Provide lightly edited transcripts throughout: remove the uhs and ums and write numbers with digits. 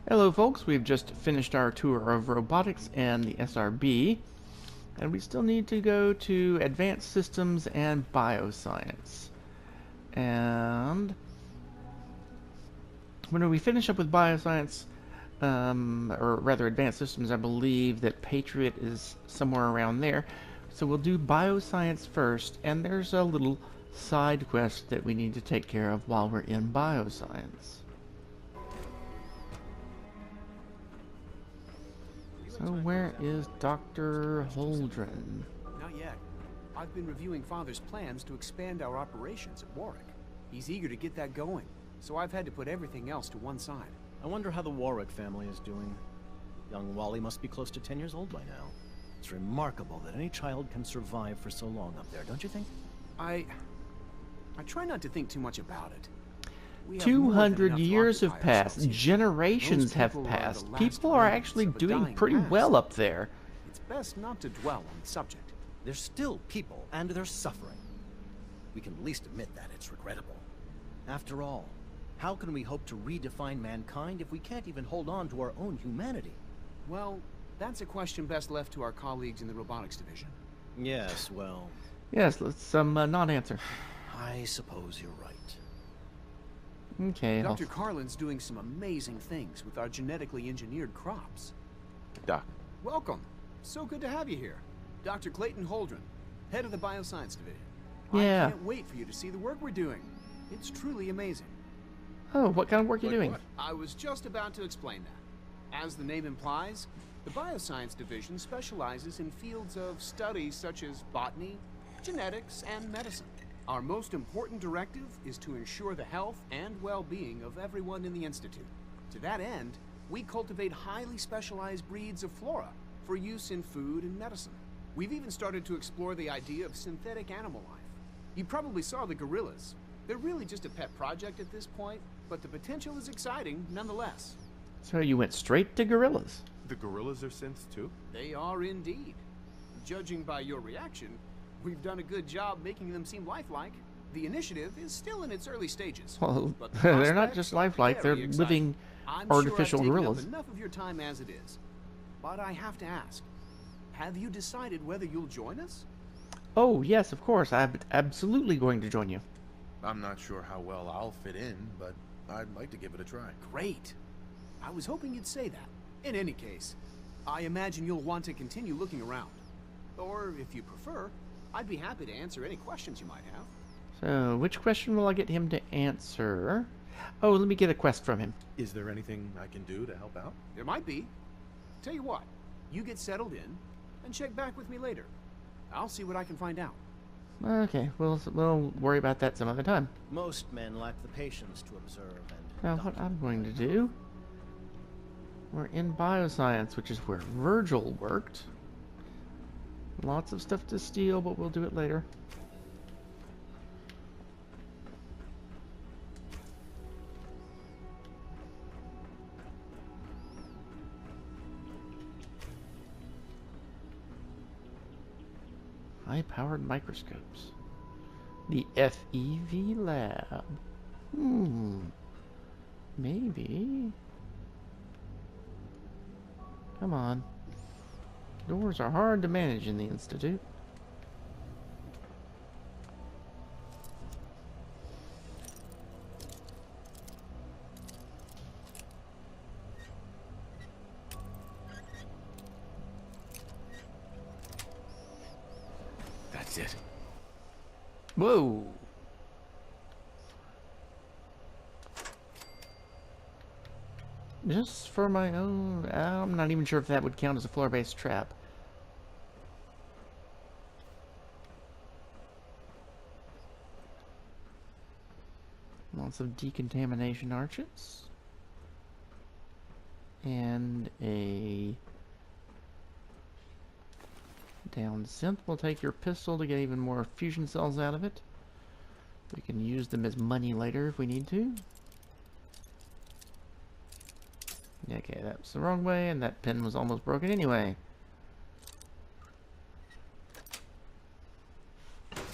Hello folks, we've just finished our tour of robotics and the SRB, and we still need to go to advanced systems and bioscience. And when we finish up with bioscience, or rather advanced systems, I believe that Patriot is somewhere around there. So we'll do bioscience first, and there's a little side quest that we need to take care of while we're in bioscience. So where is Dr. Holdren? Not yet. I've been reviewing Father's plans to expand our operations at Warwick. He's eager to get that going, so I've had to put everything else to one side. I wonder how the Warwick family is doing. Young Wally must be close to 10 years old by now. It's remarkable that any child can survive for so long up there, don't you think? I try not to think too much about it. 200 years have passed. Generations have passed. People are actually doing pretty well up there. It's best not to dwell on the subject. They're still people, and they're suffering. We can at least admit that it's regrettable. After all, how can we hope to redefine mankind if we can't even hold on to our own humanity? Well, that's a question best left to our colleagues in the robotics division. Yes, well... Yes, let's not answer. I suppose you're right. Okay. Dr. Carlin's doing some amazing things with our genetically engineered crops. Doc. Welcome. So good to have you here. Dr. Clayton Holdren, head of the Bioscience Division. Yeah. I can't wait for you to see the work we're doing. It's truly amazing. Oh, what kind of work are you doing? What? I was just about to explain that. As the name implies, the Bioscience Division specializes in fields of study such as botany, genetics, and medicine. Our most important directive is to ensure the health and well-being of everyone in the Institute. To that end, we cultivate highly specialized breeds of flora for use in food and medicine. We've even started to explore the idea of synthetic animal life. You probably saw the gorillas. They're really just a pet project at this point, but the potential is exciting nonetheless. So you went straight to gorillas. The gorillas are synths too? They are indeed. Judging by your reaction, we've done a good job making them seem lifelike. The initiative is still in its early stages. Well, but the they're not prospects just are lifelike, they're very living exciting. artificial I'm sure I've gorillas. taken up enough of your time as it is. But I have to ask, have you decided whether you'll join us? Oh, yes, of course. I'm absolutely going to join you. I'm not sure how well I'll fit in, but I'd like to give it a try. Great. I was hoping you'd say that. In any case, I imagine you'll want to continue looking around. Or, if you prefer, I'd be happy to answer any questions you might have. So, which question will I get him to answer? Oh, let me get a quest from him. Is there anything I can do to help out? There might be. Tell you what, you get settled in, and check back with me later. I'll see what I can find out. Okay, we'll worry about that some other time. Most men lack the patience to observe and... Now, what I'm going to do... We're in bioscience, which is where Virgil worked. Lots of stuff to steal, but we'll do it later. High-powered microscopes. The FEV Lab. Maybe. Come on. Doors are hard to manage in the Institute. That's it. Whoa! Just for my own... I'm not even sure if that would count as a floor-based trap. Lots of decontamination arches. And a... down synth. We'll take your pistol to get even more fusion cells out of it. We can use them as money later if we need to. Okay, that's the wrong way, and that pin was almost broken anyway.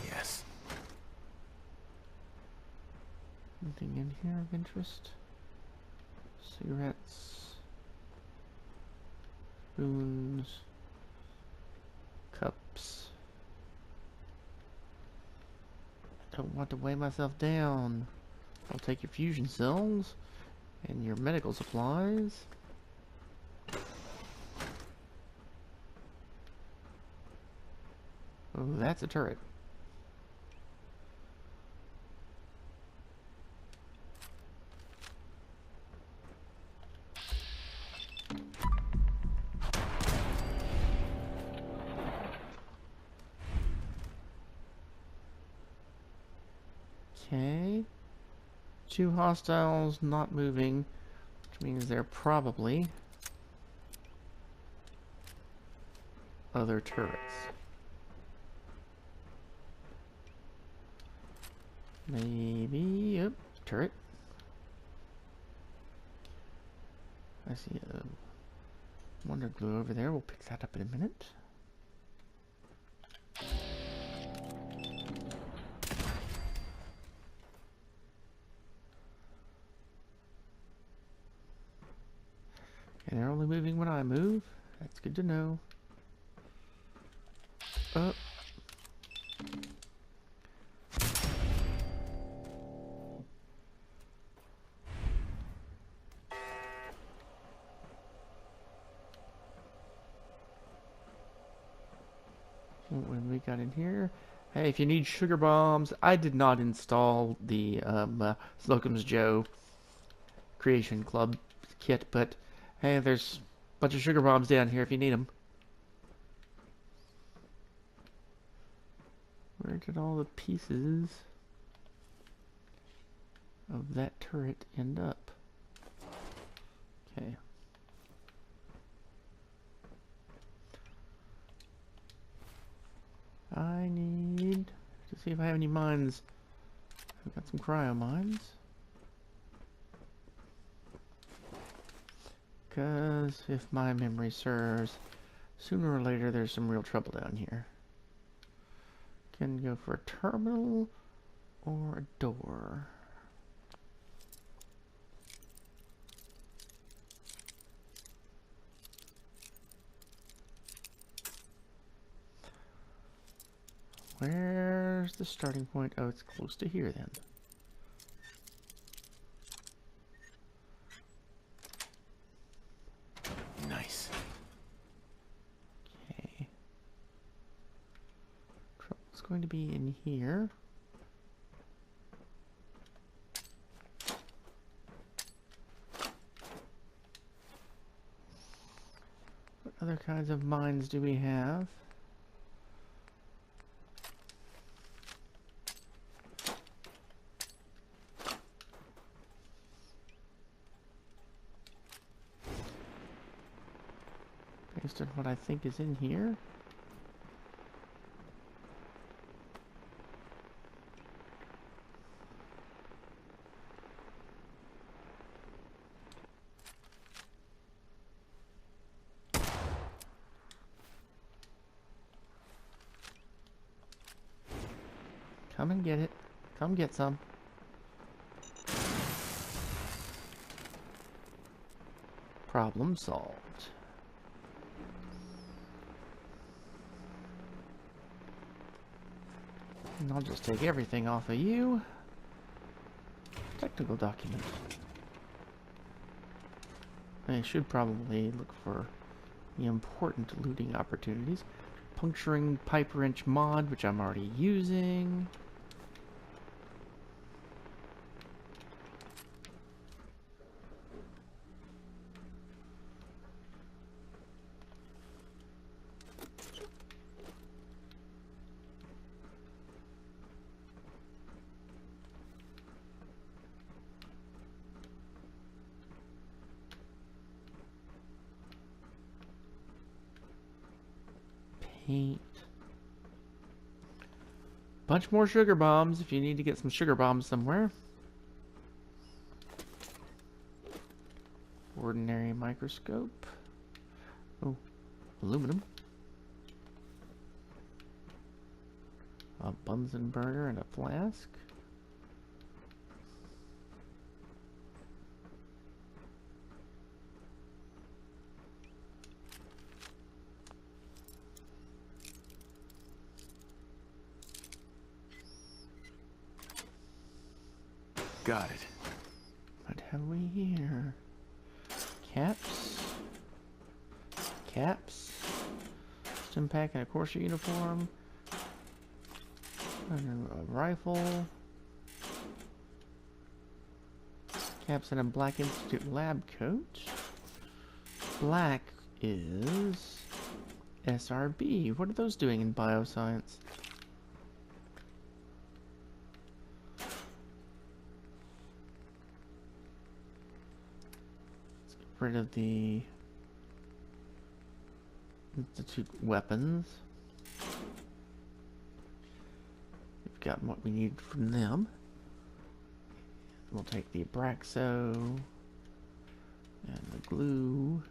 Yes. Anything in here of interest? Cigarettes. Spoons. Cups. I don't want to weigh myself down. I'll take your fusion cells and your medical supplies. Oh, that's a turret. Okay. 2 hostiles not moving, which means they're probably other turrets. Maybe, yep, turret. I see a wonder glue over there. We'll pick that up in a minute. And they're only moving when I move. That's good to know. Up. What have we got in here? Hey, if you need sugar bombs, I did not install the Slocum's Joe Creation Club kit, but hey, there's a bunch of sugar bombs down here if you need them. Where did all the pieces of that turret end up? Okay. I need to see if I have any mines. I've got some cryo mines. Because if my memory serves, sooner or later there's some real trouble down here. Can go for a terminal or a door. Where's the starting point? Oh, it's close to here then. Nice. Okay. Trouble's going to be in here. What other kinds of mines do we have? Based on what I think is in here. Come and get it. Come get some. Problem solved. And I'll just take everything off of you. Technical document. I should probably look for the important looting opportunities. Puncturing pipe wrench mod, which I'm already using. Paint. Bunch more sugar bombs if you need to get some sugar bombs somewhere. Ordinary microscope. Oh, aluminum. A Bunsen burner and a flask. got it. What have we here? Caps. Caps. Stim pack and a courser uniform. And a rifle. Caps and a black Institute lab coat. Black is SRB. What are those doing in bioscience? Let's get rid of the Institute weapons. We've gotten what we need from them. We'll take the Abraxo and the glue.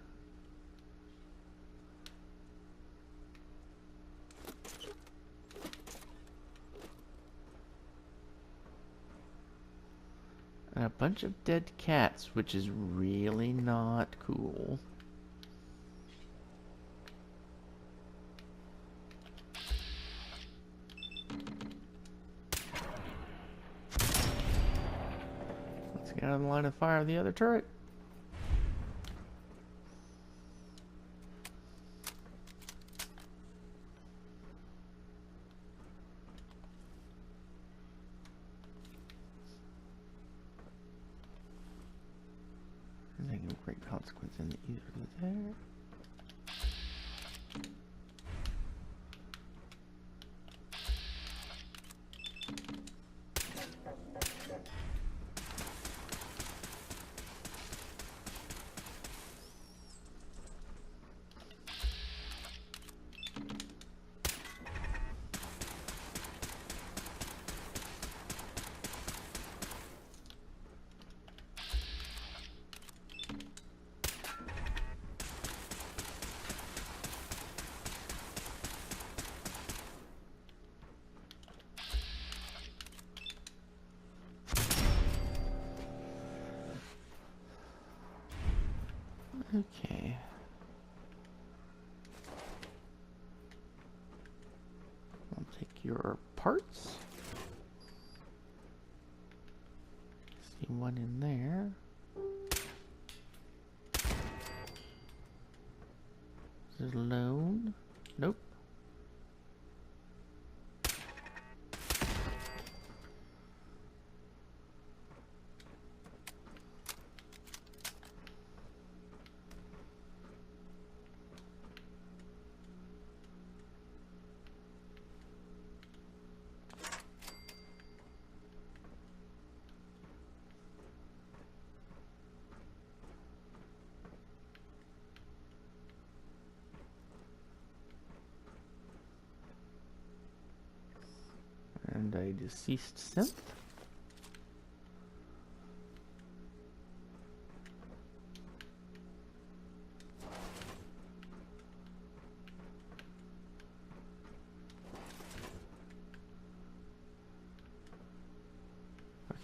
And a bunch of dead cats, which is really not cool. Let's get out of the line of fire of the other turret. There's no great consequence in either there. Okay. I'll take your parts. See one in there. Is it alone? Nope. And a deceased synth.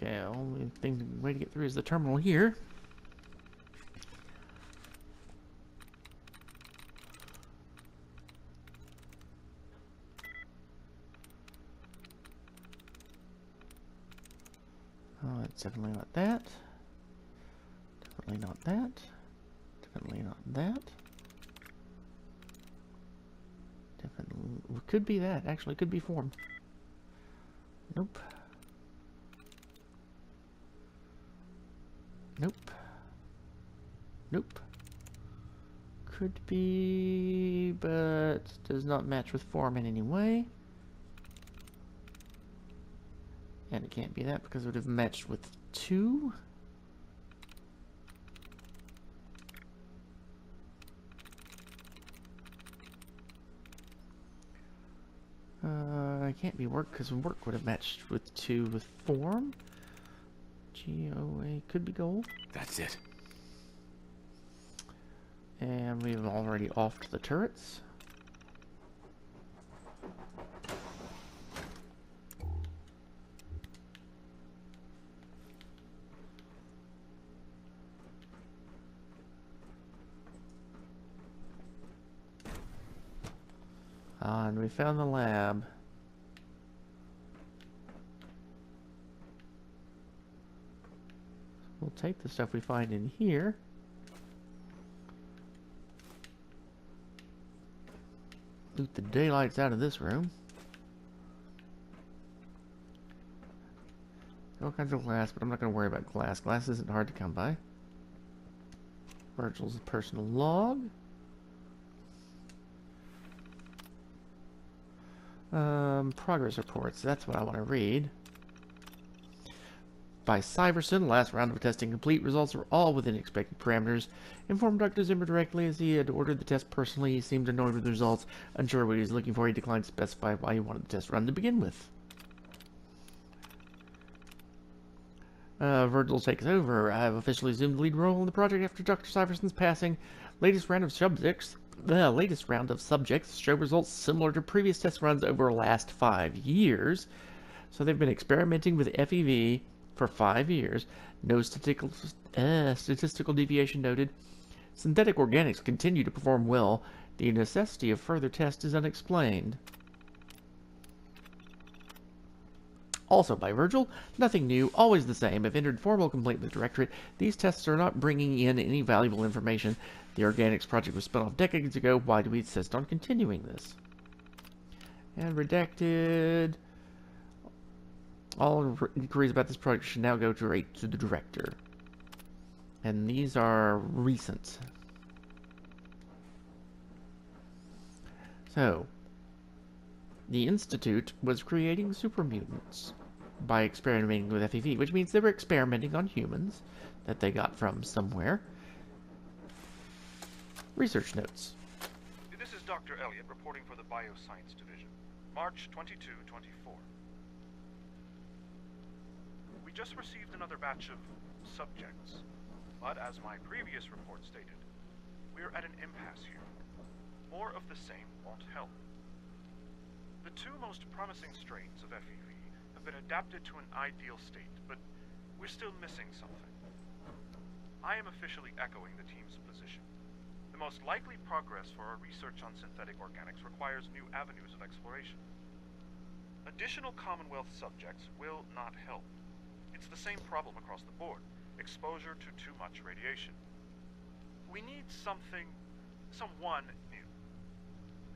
Okay, only way to get through is the terminal here. Oh, it's definitely not that. Definitely not that. Definitely not that. Definitely could be that. Actually, could be form. Nope. Nope. Nope. Could be, but does not match with form in any way. And it can't be that because it would have matched with 2. It can't be work because work would have matched with 2 with form. GOA could be gold. That's it. And we've already offed the turrets. And we found the lab. take the stuff we find in here. Loot the daylights out of this room. All kinds of glass, but I'm not going to worry about glass. Glass isn't hard to come by. Virgil's personal log. Progress reports. That's what I want to read. By Syverson, last round of testing complete. Results were all within expected parameters. Informed Dr. Zimmer directly as he had ordered the test personally. He seemed annoyed with the results. Unsure what he was looking for, he declined to specify why he wanted the test run to begin with. Virgil takes over. I have officially assumed the lead role in the project after Dr. Syverson's passing. The latest round of subjects show results similar to previous test runs over the last 5 years. So they've been experimenting with FEV for 5 years. No statistical deviation noted. Synthetic organics continue to perform well. The necessity of further tests is unexplained. Also by Virgil, nothing new, always the same. I've entered formal complaint with the Directorate. These tests are not bringing in any valuable information. The Organics project was spun off decades ago. Why do we insist on continuing this? And redacted. All inquiries about this project should now go straight to the Director. And these are recent. So, the Institute was creating super mutants by experimenting with FEV, which means they were experimenting on humans that they got from somewhere. Research notes. This is Dr. Elliott reporting for the Bioscience Division. March 22-24. We just received another batch of subjects, but as my previous report stated, we're at an impasse here. More of the same won't help. The two most promising strains of FEV have been adapted to an ideal state, but we're still missing something. I am officially echoing the team's position. The most likely progress for our research on synthetic organics requires new avenues of exploration. Additional Commonwealth subjects will not help. It's the same problem across the board: exposure to too much radiation. We need someone new.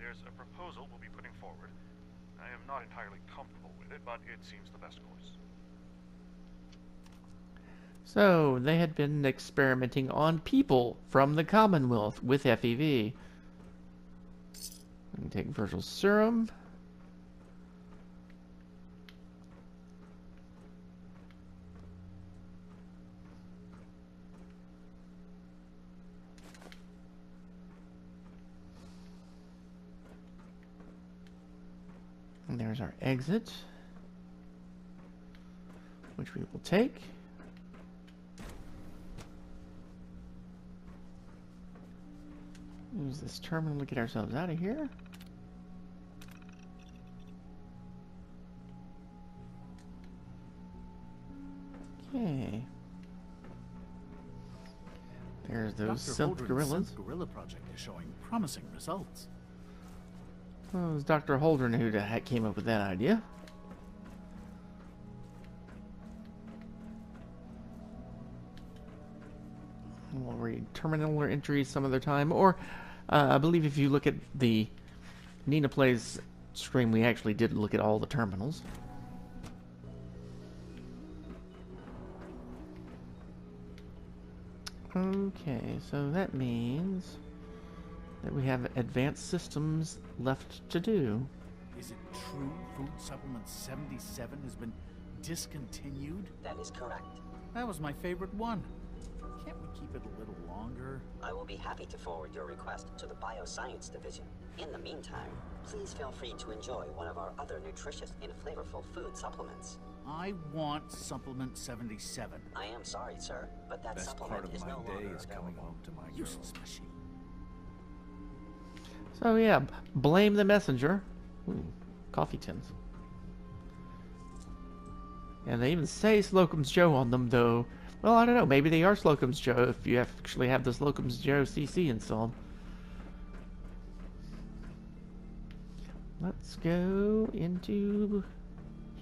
There's a proposal we'll be putting forward. I am not entirely comfortable with it, but it seems the best course. So, they had been experimenting on people from the Commonwealth with FEV. I'm taking Virgil's serum. And there's our exit, which we will take. Use this terminal to get ourselves out of here. Okay. There's those synth gorillas. Synth gorilla project is showing promising results. Well, it was Dr. Holdren who came up with that idea. We'll read terminal entries some other time, or I believe if you look at the Nina Plays stream, we actually did look at all the terminals. Okay, so that means that we have advanced systems left to do. Is it true food supplement 77 has been discontinued? That is correct. That was my favorite one. Can't we keep it a little longer? I will be happy to forward your request to the Bioscience Division. In the meantime, please feel free to enjoy one of our other nutritious and flavorful food supplements. I want supplement 77. I am sorry, sir, but that Best supplement part of is my no day longer is coming available. home to my girl. Useless machine. So yeah, blame the messenger. Ooh, coffee tins. And they even say Slocum's Joe on them, though. Well, I don't know. Maybe they are Slocum's Joe if you actually have the Slocum's Joe CC installed. Let's go into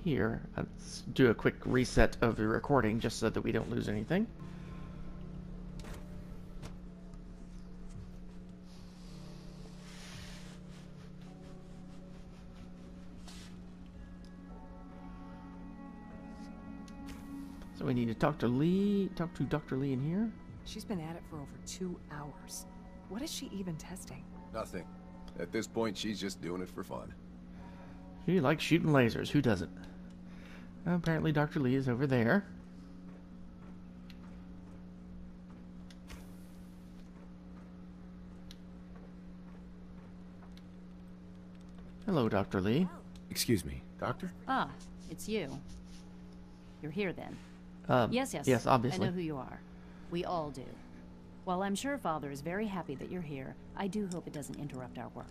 here. Let's do a quick reset of the recording just so that we don't lose anything. So we need to talk to Dr. Lee in here. She's been at it for over 2 hours. What is she even testing? Nothing. At this point, she's just doing it for fun. She likes shooting lasers. Who doesn't? Apparently Dr. Lee is over there. Hello, Dr. Lee. Excuse me, doctor? Ah, it's you. You're here then. Yes, Yes, obviously. I know who you are. We all do. While I'm sure Father is very happy that you're here, I do hope it doesn't interrupt our work.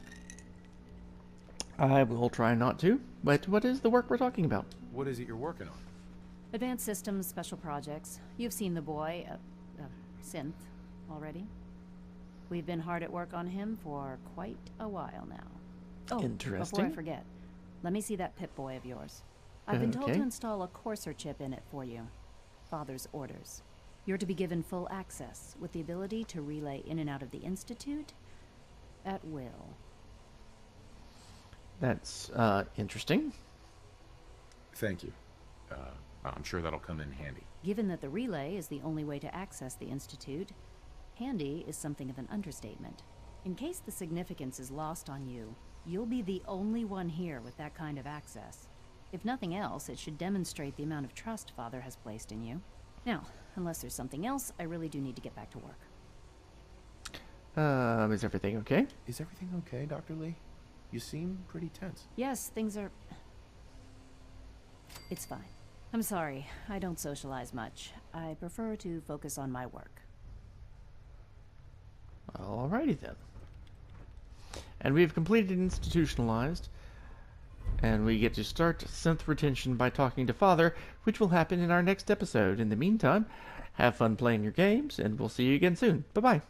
I will try not to, but what is the work we're talking about? What is it you're working on? Advanced Systems Special Projects. You've seen the boy, Synth, already. We've been hard at work on him for quite a while now. Oh, Interesting. before I forget, let me see that Pip-Boy of yours. I've been told to Okay. install a courser chip in it for you. Father's orders. You're to be given full access, with the ability to relay in and out of the Institute at will. That's, interesting. Thank you. I'm sure that'll come in handy. Given that the relay is the only way to access the Institute, handy is something of an understatement. In case the significance is lost on you, you'll be the only one here with that kind of access. If nothing else, it should demonstrate the amount of trust Father has placed in you. Now, unless there's something else, I really do need to get back to work. Is everything okay? Is everything okay, Dr. Lee? You seem pretty tense. Yes, things are... It's fine. I'm sorry, I don't socialize much. I prefer to focus on my work. Alrighty then. And we've completed Institutionalized, and we get to start synth retention by talking to Father, which will happen in our next episode. In the meantime, have fun playing your games, and we'll see you again soon. Bye-bye.